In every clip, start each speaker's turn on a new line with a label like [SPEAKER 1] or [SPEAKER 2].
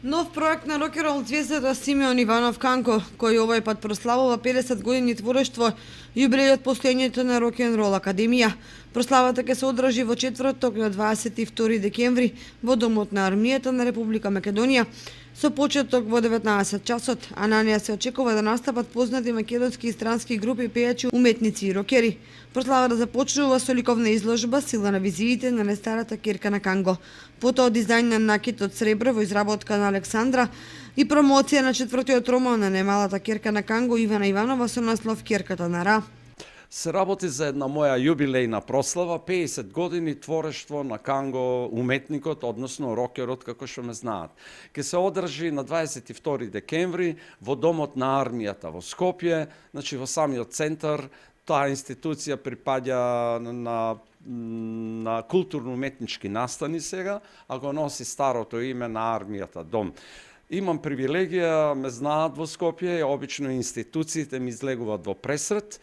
[SPEAKER 1] Нов проект на рокерол звездата Симеон Иванов Канко, кој овој пат прославува 50 години творештво, јубилејот постоењето на Рок-н-Рол Академија. Прославата ќе се одржи во четврток на 22 декември во Домот на армијата на Република Македонија со почеток во 19 часот, а на неја се очекува да настапат познати македонски и странски групи пејачи, уметници и рокери. Прославата започнува со ликовна изложба Сила на визиите на нестарата ќерка на Канго. Потоа дизајн на накит од сребро во изработка на Александра и промоција на четвртиот роман на немалата ќерка на Канго Ивана Иванова со наслов Ќерката на Ра.
[SPEAKER 2] Се работи за една моја јубилејна прослава, 50 години творештво на Канго уметникот, односно рокерот, како што ме знаат. Ке се одржи на 22 декември во Домот на армијата во Скопје, значи во самиот центар. Таа институција припаѓа на културно-уметнички настани сега, а го носи старото име на армијата Дом. Имам привилегија, ме знаат во Скопје, обично институциите ми излегуваат во пресрет,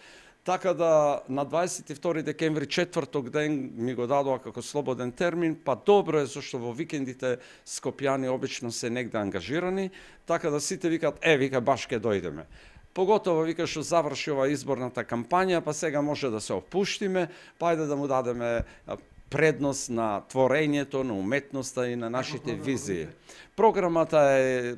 [SPEAKER 2] така да на 22 декември, четврток ден, ми го дадоа како слободен термин, па добро е, зашто во викендите скопјани обично се негде ангажирани, така да сите викат, вика, баш ке дојдеме. Поготово вика што заврши ова изборната кампања, па сега може да се опуштиме, па ајде да му дадеме предност на творењето, на уметноста и на нашите визии. Програмата е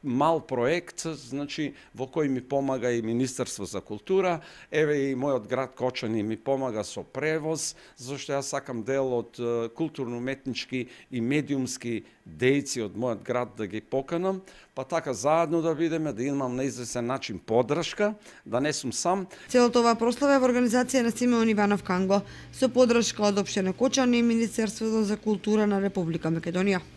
[SPEAKER 2] мал проект, значи во кој ми помага и Министерство за култура, еве и мојот град Кочани ми помага со превоз, зашто јас сакам дел од културно-уметнички и медиумски дејци од мојот град да ги поканам, па така заедно да бидеме, да имам на известен начин поддршка, да не сум сам.
[SPEAKER 1] Целото оваа прослава е во организација на Симеон Иванов Канго, со поддршка од Општина Кочани и Министерството за култура на Република Македонија.